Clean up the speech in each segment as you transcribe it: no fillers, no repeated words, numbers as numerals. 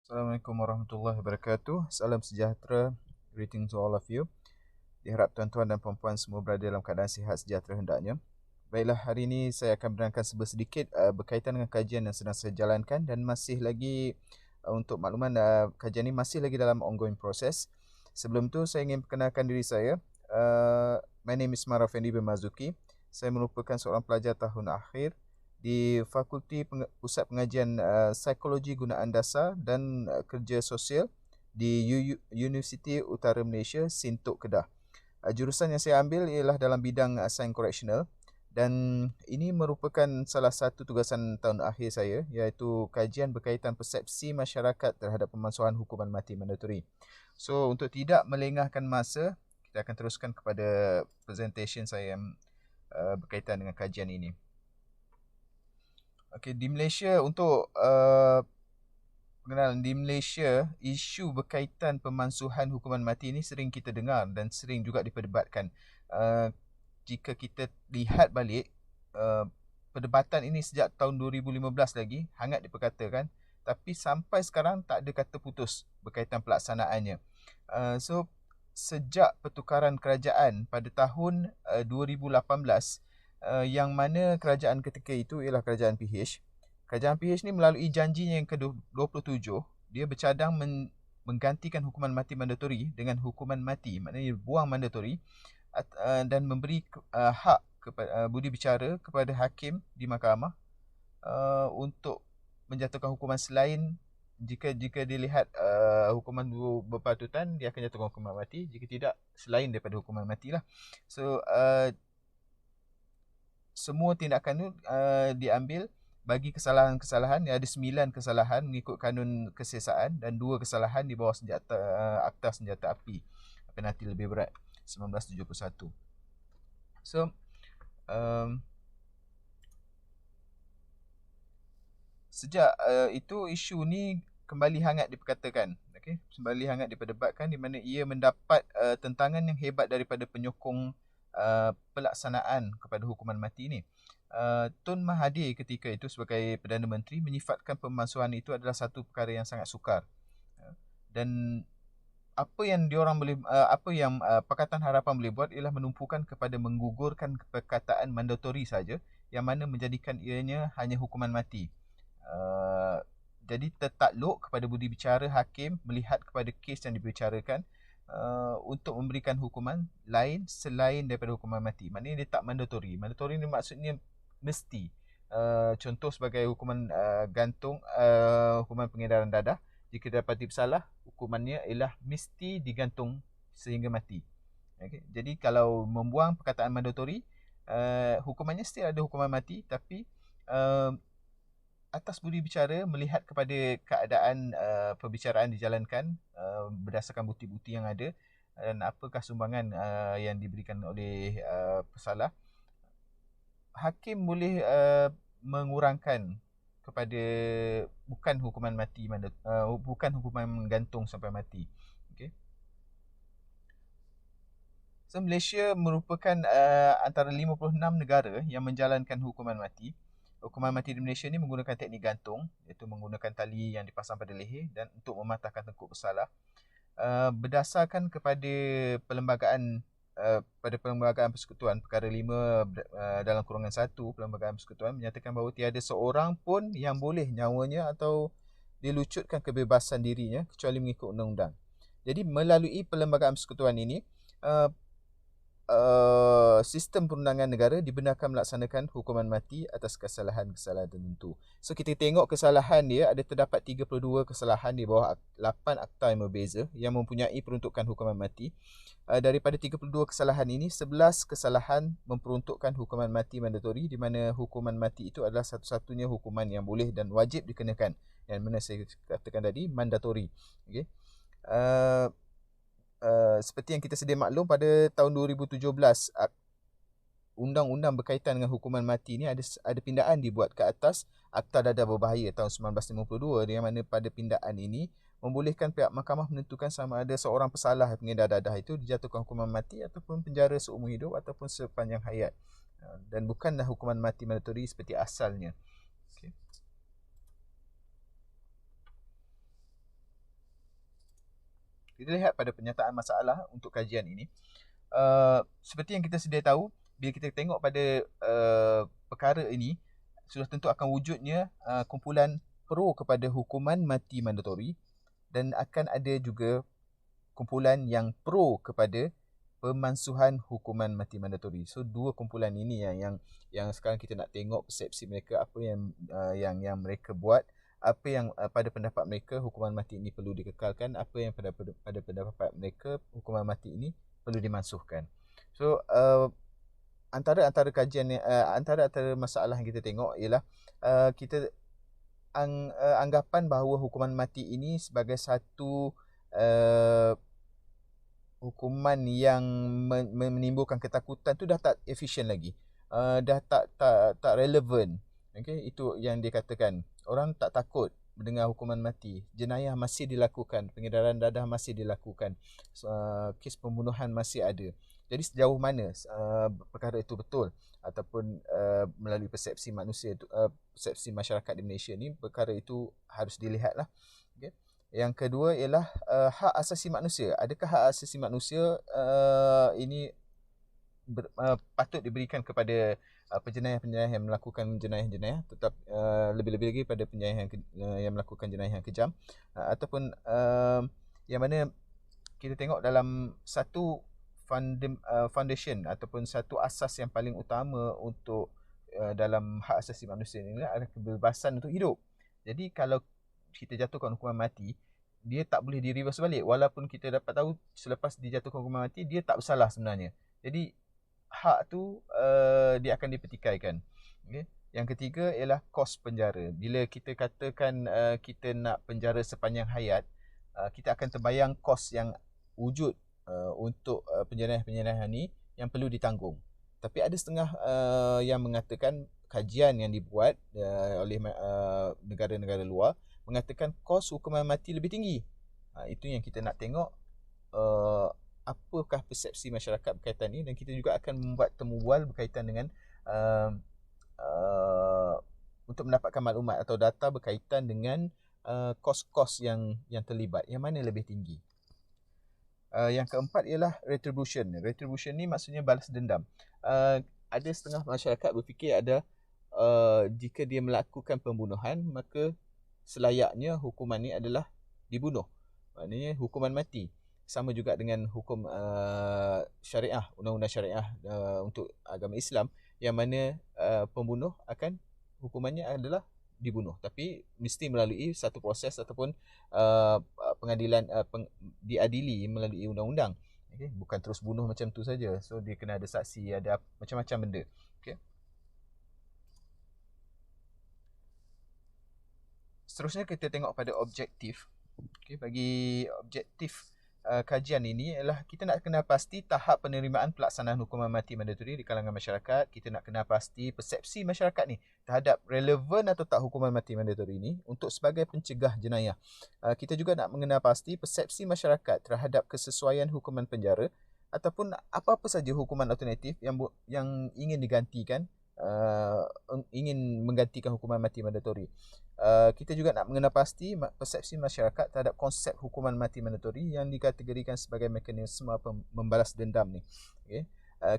Assalamualaikum warahmatullahi wabarakatuh. Salam sejahtera. Greeting to all of you. Diharap tuan-tuan dan puan-puan semua berada dalam keadaan sihat sejahtera hendaknya. Baiklah, hari ini saya akan menerangkan sedikit berkaitan dengan kajian yang sedang saya jalankan dan masih lagi untuk makluman kajian ini masih lagi dalam ongoing proses. Sebelum tu saya ingin perkenalkan diri saya. My name is Mara Fendi bin Mazuki. Saya merupakan seorang pelajar tahun akhir di Fakulti Pusat Pengajian Psikologi Gunaan Dasar dan Kerja Sosial di Universiti Utara Malaysia, Sintok, Kedah. Jurusan yang saya ambil ialah dalam bidang Sains Correctional dan ini merupakan salah satu tugasan tahun akhir saya, iaitu kajian berkaitan persepsi masyarakat terhadap pemansuhan hukuman mati mandatori. So, untuk tidak melengahkan masa, kita akan teruskan kepada presentation saya yang berkaitan dengan kajian ini. Okey, di Malaysia untuk pengenalan, di Malaysia isu berkaitan pemansuhan hukuman mati ini sering kita dengar dan sering juga diperdebatkan. Jika kita lihat balik, perdebatan ini sejak tahun 2015 lagi hangat diperkatakan, tapi sampai sekarang tak ada kata putus berkaitan pelaksanaannya. So sejak pertukaran kerajaan pada tahun 2018, yang mana kerajaan ketika itu ialah kerajaan PH. Kerajaan PH ni melalui janjinya yang ke-27, dia bercadang menggantikan hukuman mati mandatori dengan hukuman mati, maknanya buang mandatori, dan memberi hak kepada budi bicara kepada hakim di mahkamah untuk menjatuhkan hukuman selain jika dilihat hukuman berpatutan, dia akan jatuhkan hukuman mati. Jika tidak, selain daripada hukuman matilah. So semua tindakan itu diambil bagi kesalahan-kesalahan. Ada 9 kesalahan mengikut kanun kesiasaan dan 2 kesalahan di bawah Akta Senjata Api, penalti lebih berat 1971. So sejak itu isu ni kembali hangat diperkatakan, okey, kembali hangat diperdebatkan, di mana ia mendapat tentangan yang hebat daripada penyokong pelaksanaan kepada hukuman mati ini. Tun Mahathir ketika itu sebagai Perdana Menteri menyifatkan pemansuhan itu adalah satu perkara yang sangat sukar. Dan apa yang Pakatan Harapan boleh buat ialah menumpukan kepada menggugurkan perkataan mandatori saja, yang mana menjadikan ianya hanya hukuman mati. Jadi tertakluk kepada budi bicara hakim melihat kepada kes yang dibicarakan untuk memberikan hukuman lain selain daripada hukuman mati. Maknanya dia tak mandatori. Mandatori ni maksudnya mesti. Contoh sebagai hukuman gantung, hukuman pengedaran dadah. Jika dapati bersalah, hukumannya ialah mesti digantung sehingga mati. Okay. Jadi kalau membuang perkataan mandatori, hukumannya still ada hukuman mati, tapi atas budi bicara melihat kepada keadaan perbicaraan dijalankan berdasarkan bukti-bukti yang ada dan apakah sumbangan yang diberikan oleh pesalah, hakim boleh mengurangkan kepada bukan hukuman mati, bukan hukuman gantung sampai mati. Okay. So, Malaysia merupakan antara 56 negara yang menjalankan hukuman mati. Hukuman mati di Malaysia ni menggunakan teknik gantung, iaitu menggunakan tali yang dipasang pada leher dan untuk mematahkan tengkuk bersalah. Berdasarkan kepada Perlembagaan Persekutuan Perkara 5 dalam kurungan 1 Perlembagaan Persekutuan menyatakan bahawa tiada seorang pun yang boleh nyawanya atau dilucutkan kebebasan dirinya kecuali mengikut undang-undang. Jadi melalui Perlembagaan Persekutuan ini, sistem perundangan negara dibenarkan melaksanakan hukuman mati atas kesalahan-kesalahan tertentu. So kita tengok kesalahan dia, ada terdapat 32 kesalahan di bawah 8 akta yang berbeza yang mempunyai peruntukan hukuman mati. Daripada 32 kesalahan ini, 11 kesalahan memperuntukkan hukuman mati mandatori, di mana hukuman mati itu adalah satu-satunya hukuman yang boleh dan wajib dikenakan, yang mana saya katakan tadi mandatori. Okay. Seperti yang kita sedia maklum, pada tahun 2017 undang-undang berkaitan dengan hukuman mati ni ada pindaan dibuat ke atas Akta Dadah Berbahaya tahun 1952, yang mana pada pindaan ini membolehkan pihak mahkamah menentukan sama ada seorang pesalah pengedar dadah itu dijatuhkan hukuman mati ataupun penjara seumur hidup ataupun sepanjang hayat, dan bukanlah hukuman mati mandatori seperti asalnya. Okay. Kita lihat pada penyataan masalah untuk kajian ini. Seperti yang kita sedia tahu, bila kita tengok pada perkara ini, sudah tentu akan wujudnya kumpulan pro kepada hukuman mati mandatori, dan akan ada juga kumpulan yang pro kepada pemansuhan hukuman mati mandatori. So dua kumpulan ini yang sekarang kita nak tengok persepsi mereka, apa yang mereka buat, apa yang pada pendapat mereka hukuman mati ini perlu dikekalkan, apa yang pada pendapat mereka hukuman mati ini perlu dimansuhkan. So antara kajian antara masalah yang kita tengok ialah kita anggapan bahawa hukuman mati ini sebagai satu hukuman yang menimbulkan ketakutan tu dah tak efisien lagi. Dah tak relevan. Okay? Itu yang dikatakan. Orang tak takut mendengar hukuman mati. Jenayah masih dilakukan, pengedaran dadah masih dilakukan, kes pembunuhan masih ada. Jadi sejauh mana perkara itu betul ataupun melalui persepsi manusia, persepsi masyarakat di Malaysia ni, perkara itu harus dilihatlah. Okay? Yang kedua ialah hak asasi manusia. Adakah hak asasi manusia ini patut diberikan kepada penjenayah-penjenayah yang melakukan jenayah-jenayah, tetap lebih-lebih lagi pada penjenayah yang melakukan jenayah yang kejam, ataupun yang mana kita tengok dalam satu foundation ataupun satu asas yang paling utama untuk dalam hak asasi manusia ini adalah kebebasan untuk hidup. Jadi kalau kita jatuhkan hukuman mati, dia tak boleh di-reverse balik. Walaupun kita dapat tahu selepas dijatuhkan hukuman mati, dia tak bersalah sebenarnya. Jadi hak tu dia akan dipertikaikan. Okay? Yang ketiga ialah kos penjara. Bila kita katakan kita nak penjara sepanjang hayat, kita akan terbayang kos yang wujud untuk penjenayah-penjenayah ni yang perlu ditanggung. Tapi ada setengah yang mengatakan, kajian yang dibuat oleh negara-negara luar mengatakan kos hukuman mati lebih tinggi. Itu yang kita nak tengok apakah persepsi masyarakat berkaitan ini, dan kita juga akan membuat temubual berkaitan dengan untuk mendapatkan maklumat atau data berkaitan dengan kos-kos yang terlibat, yang mana lebih tinggi. Yang keempat ialah retribution. Retribution ni maksudnya balas dendam. Ada setengah masyarakat berfikir jika dia melakukan pembunuhan, maka selayaknya hukuman ni adalah dibunuh. Maknanya hukuman mati. Sama juga dengan hukum syariah, undang-undang syariah untuk agama Islam, yang mana pembunuh akan hukumannya adalah dibunuh, tapi mesti melalui satu proses ataupun pengadilan, diadili melalui undang-undang. Okay? Bukan terus bunuh macam tu saja. So dia kena ada saksi, ada macam-macam benda. Okay? Seterusnya kita tengok pada objektif. Okay? Bagi objektif kajian ini ialah kita nak kenal pasti tahap penerimaan pelaksanaan hukuman mati mandatori di kalangan masyarakat. Kita nak kenal pasti persepsi masyarakat ni terhadap relevan atau tak hukuman mati mandatori ini untuk sebagai pencegah jenayah. Kita juga nak mengenal pasti persepsi masyarakat terhadap kesesuaian hukuman penjara ataupun apa-apa saja hukuman alternatif yang ingin digantikan, ingin menggantikan hukuman mati mandatori. Kita juga nak mengenal pasti persepsi masyarakat terhadap konsep hukuman mati mandatori yang dikategorikan sebagai mekanisme membalas dendam ni. Okay?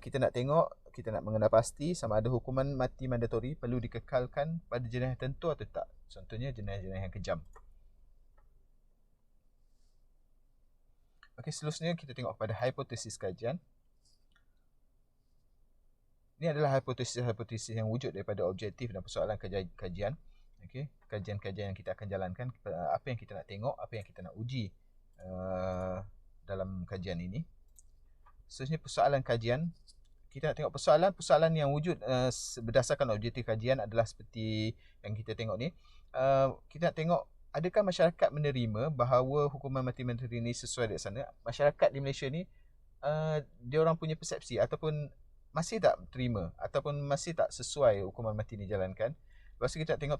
Kita nak mengenal pasti sama ada hukuman mati mandatori perlu dikekalkan pada jenayah tertentu atau tak. Contohnya jenayah-jenayah yang kejam. Okay, seterusnya kita tengok pada hipotesis kajian. Ini adalah hipotesis yang wujud daripada objektif dan persoalan kajian. Okay, kajian-kajian yang kita akan jalankan, apa yang kita nak tengok, apa yang kita nak uji dalam kajian ini. Seterusnya persoalan kajian. Kita nak tengok persoalan yang wujud berdasarkan objektif kajian adalah seperti yang kita tengok ni. Kita nak tengok, adakah masyarakat menerima bahawa hukuman mati mandatori ini sesuai di sana? Masyarakat di Malaysia ni dia orang punya persepsi ataupun masih tak terima ataupun masih tak sesuai hukuman mati dijalankan. Lepas tu kita nak tengok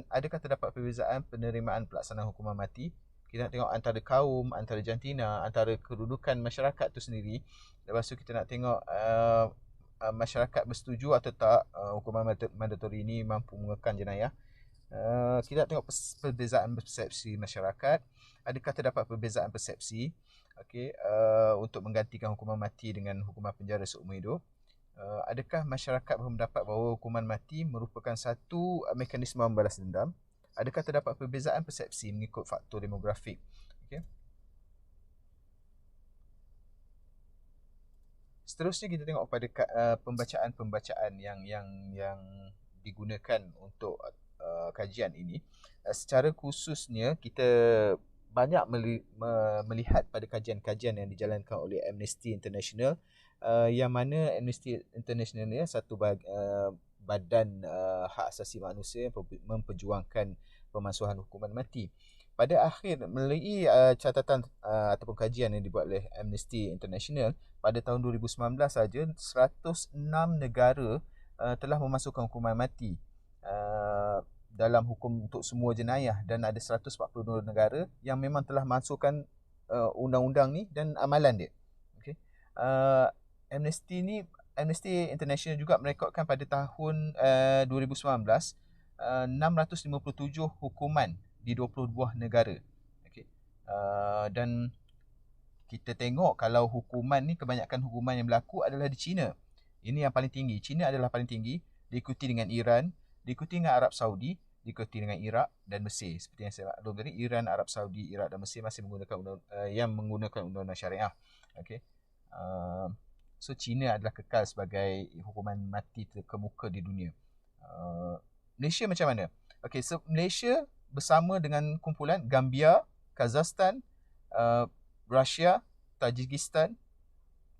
adakah terdapat perbezaan penerimaan pelaksanaan hukuman mati. Kita nak tengok antara kaum, antara jantina, antara kedudukan masyarakat tu sendiri. Lepas tu kita nak tengok masyarakat bersetuju atau tak hukuman mandatori ini mampu mengekang jenayah. Kita tengok perbezaan persepsi masyarakat. Adakah terdapat perbezaan persepsi untuk menggantikan hukuman mati dengan hukuman penjara seumur hidup? Adakah masyarakat berpendapat bahawa hukuman mati merupakan satu mekanisme membalas dendam? Adakah terdapat perbezaan persepsi mengikut faktor demografik? Seterusnya kita tengok pada pembacaan-pembacaan yang digunakan untuk kajian ini. Secara khususnya kita banyak melihat pada kajian-kajian yang dijalankan oleh Amnesty International, yang mana Amnesty International ni satu badan hak asasi manusia yang memperjuangkan pemansuhan hukuman mati. Pada akhir melalui catatan ataupun kajian yang dibuat oleh Amnesty International, pada tahun 2019 saja 106 negara telah memasukkan hukuman mati dalam hukum untuk semua jenayah, dan ada 142 negara yang memang telah masukkan undang-undang ni dan amalan dia. Amnesty International juga merekodkan pada tahun 2019 657 hukuman di 20 buah negara. Dan kita tengok kalau hukuman ni, kebanyakan hukuman yang berlaku adalah di China. Ini yang paling tinggi. China adalah paling tinggi, diikuti dengan Iran, diikuti dengan Arab Saudi, diikuti dengan Iraq dan Mesir. Seperti yang saya maklum tadi, Iran, Arab Saudi, Iraq dan Mesir masih menggunakan undang-undang syariah. So China adalah kekal sebagai hukuman mati terkemuka di dunia. Malaysia macam mana? So Malaysia bersama dengan kumpulan Gambia, Kazakhstan, Rusia, Tajikistan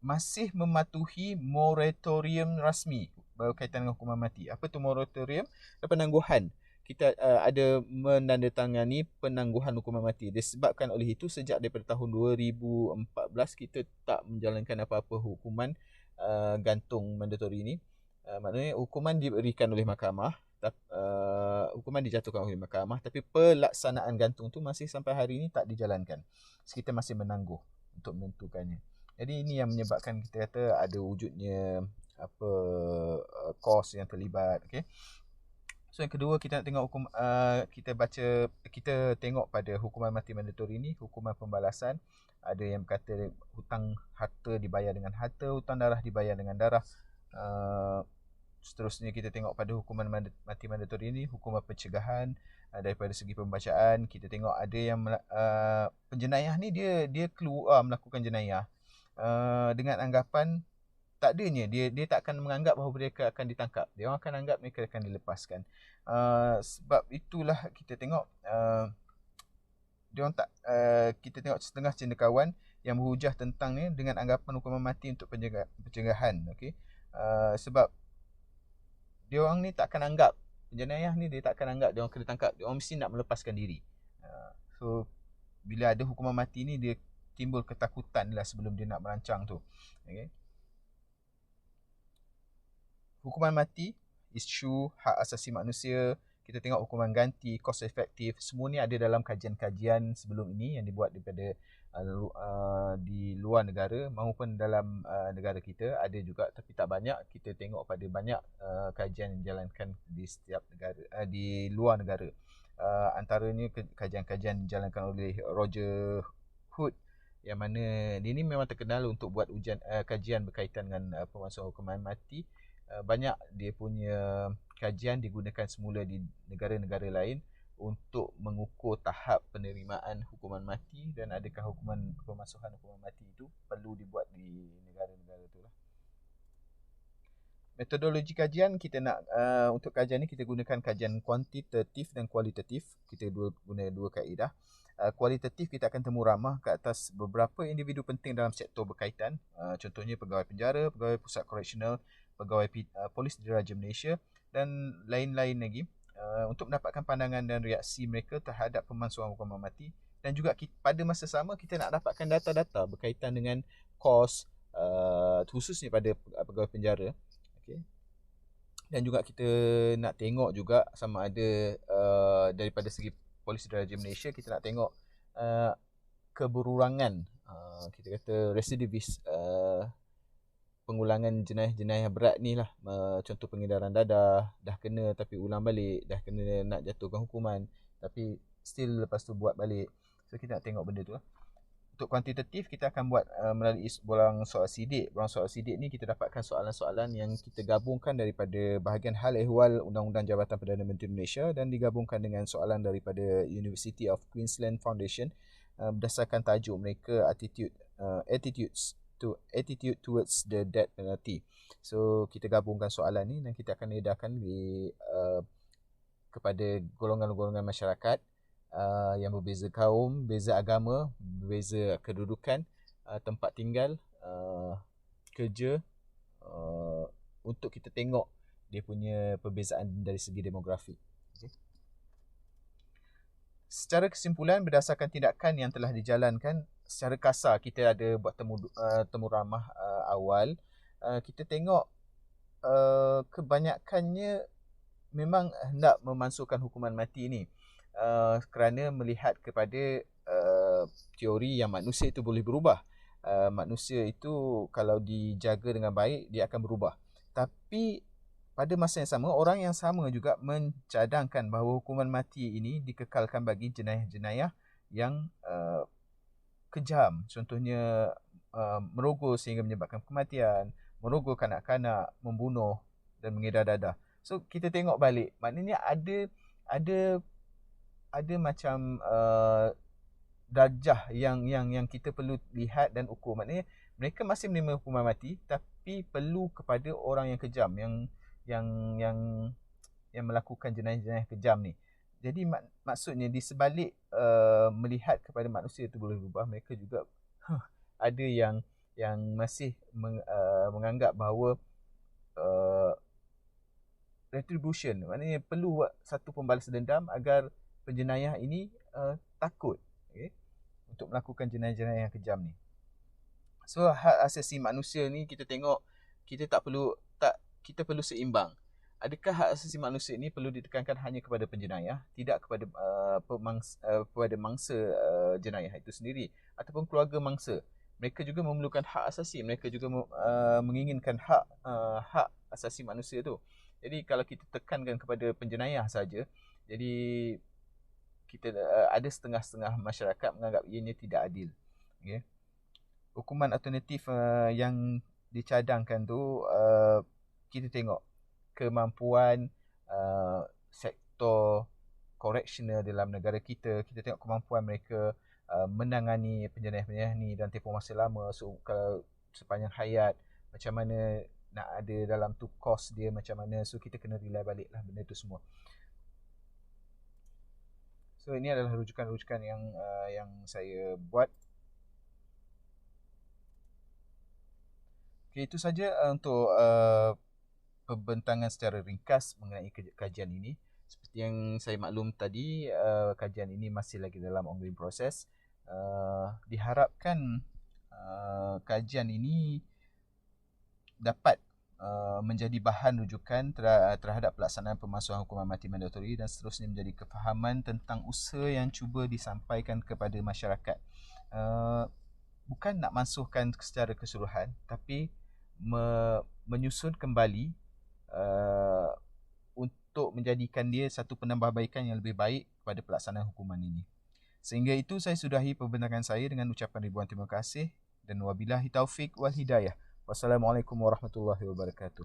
masih mematuhi moratorium rasmi berkaitan dengan hukuman mati. Apa tu moratorium? Penangguhan. Kita ada menandatangani penangguhan hukuman mati. Disebabkan oleh itu, sejak daripada tahun 2014 kita tak menjalankan apa-apa hukuman gantung mandatori ini. Maknanya hukuman diberikan oleh mahkamah, hukuman dijatuhkan oleh mahkamah, tapi pelaksanaan gantung tu masih sampai hari ini tak dijalankan. So, kita masih menangguh untuk menentukannya. Jadi ini yang menyebabkan kita kata ada wujudnya kos yang terlibat. So yang kedua, kita nak tengok kita tengok pada hukuman mati mandatori ni, hukuman pembalasan. Ada yang berkata hutang harta dibayar dengan harta, hutang darah dibayar dengan darah. Seterusnya kita tengok pada hukuman mati mandatori ini, hukuman pencegahan. Daripada segi pembacaan, kita tengok ada yang penjenayah ni dia keluar melakukan jenayah dengan anggapan tak adanya, dia tak akan menganggap bahawa mereka akan ditangkap. Dia orang akan anggap mereka akan dilepaskan. Sebab itulah kita tengok dia orang tak kita tengok setengah cendekiawan yang berhujah tentang ni dengan anggapan hukuman mati untuk pencegahan. Sebab dia orang ni tak akan anggap, penjenayah ni dia tak akan anggap dia orang kena tangkap. Dia orang mesti nak melepaskan diri. So bila ada hukuman mati ni, dia timbul ketakutan lah sebelum dia nak merancang tu. Hukuman mati, isu hak asasi manusia, kita tengok hukuman ganti, cost efektif, semua ni ada dalam kajian-kajian sebelum ini yang dibuat daripada di luar negara maupun dalam negara kita. Ada juga tapi tak banyak. Kita tengok pada banyak kajian yang dijalankan di setiap negara, di luar negara. Antaranya kajian-kajian dijalankan oleh Roger Hood, yang mana dia ni memang terkenal untuk buat kajian berkaitan dengan pemasukkan hukuman mati. Banyak dia punya kajian digunakan semula di negara-negara lain untuk mengukur tahap penerimaan hukuman mati dan adakah pemasukan hukuman mati itu perlu dibuat di negara-negara itu lah. Metodologi kajian kita nak untuk kajian ni kita gunakan kajian kuantitatif dan kualitatif. Kita guna dua kaedah. Kualitatif kita akan temu ramah ke atas beberapa individu penting dalam sektor berkaitan. Contohnya pegawai penjara, pegawai pusat koreksional, pegawai polis diraja Malaysia dan lain-lain lagi, untuk mendapatkan pandangan dan reaksi mereka terhadap pemansuhan hukuman mati. Dan juga pada masa sama kita nak dapatkan data-data berkaitan dengan kos, khususnya pada pegawai penjara. Dan juga kita nak tengok juga sama ada daripada segi polis diraja Malaysia, kita nak tengok keberurangan, kita kata recidivist pengulangan jenayah-jenayah berat ni lah. Contoh pengedaran dadah, dah kena tapi ulang balik, dah kena nak jatuhkan hukuman tapi still lepas tu buat balik. So kita nak tengok benda tu lah. Untuk kuantitatif kita akan buat melalui borang soal sidik. Borang soal sidik ni kita dapatkan soalan-soalan yang kita gabungkan daripada bahagian hal ehwal Undang-Undang Jabatan Perdana Menteri Malaysia dan digabungkan dengan soalan daripada University of Queensland Foundation berdasarkan tajuk mereka attitude towards the death penalty. So kita gabungkan soalan ni dan kita akan edarkan kepada golongan-golongan masyarakat yang berbeza kaum, berbeza agama, berbeza kedudukan, tempat tinggal, kerja, untuk kita tengok dia punya perbezaan dari segi demografi. Okay. Secara kesimpulan, berdasarkan tindakan yang telah dijalankan, secara kasar kita ada buat temu ramah awal. Kita tengok kebanyakannya memang hendak memasukkan hukuman mati ni. Kerana melihat kepada teori yang manusia itu boleh berubah. Manusia itu kalau dijaga dengan baik, dia akan berubah. Tapi pada masa yang sama, orang yang sama juga mencadangkan bahawa hukuman mati ini dikekalkan bagi jenayah-jenayah yang kejam. Contohnya merogoh sehingga menyebabkan kematian, merogoh kanak-kanak, membunuh dan mengedar dadah. So kita tengok balik, maknanya ada macam darjah yang kita perlu lihat dan ukur. Maknanya mereka masih menerima hukuman mati tapi perlu kepada orang yang kejam, yang melakukan jenayah-jenayah kejam ni. Jadi maksudnya di sebalik melihat kepada manusia itu boleh berubah, mereka juga ada yang masih menganggap bahawa retribution, maknanya perlu satu pembalas dendam agar penjenayah ini takut, okay, untuk melakukan jenayah-jenayah yang kejam ni. So hak asasi manusia ni kita tengok kita perlu seimbang. Adakah hak asasi manusia ni perlu ditekankan hanya kepada penjenayah, tidak kepada kepada mangsa jenayah itu sendiri ataupun keluarga mangsa? Mereka juga memerlukan hak asasi, mereka juga menginginkan hak asasi manusia tu. Jadi kalau kita tekankan kepada penjenayah saja, jadi kita ada setengah-setengah masyarakat menganggap ianya tidak adil. Okay. Hukuman alternatif yang dicadangkan tu, kita tengok kemampuan sektor correctional dalam negara kita. Kita tengok kemampuan mereka menangani penjenayah-penjenayah ni dalam tempoh masa lama. So kalau sepanjang hayat, macam mana nak ada dalam tu kos dia macam mana. So kita kena rely balik lah benda tu semua. So ini adalah rujukan-rujukan yang saya buat. Okay, itu saja untuk pembentangan secara ringkas mengenai kajian ini. Seperti yang saya maklum tadi, kajian ini masih lagi dalam ongoing proses. Diharapkan kajian ini dapat menjadi bahan rujukan terhadap pelaksanaan pemasuhan hukuman mati mandatori dan seterusnya menjadi kefahaman tentang usaha yang cuba disampaikan kepada masyarakat. Bukan nak mansuhkan secara keseluruhan, tapi menyusun kembali untuk menjadikan dia satu penambahbaikan yang lebih baik kepada pelaksanaan hukuman ini. Sehingga itu saya sudahi pembentangan saya dengan ucapan ribuan terima kasih dan wabillahi taufik wal hidayah. Wassalamualaikum warahmatullahi wabarakatuh.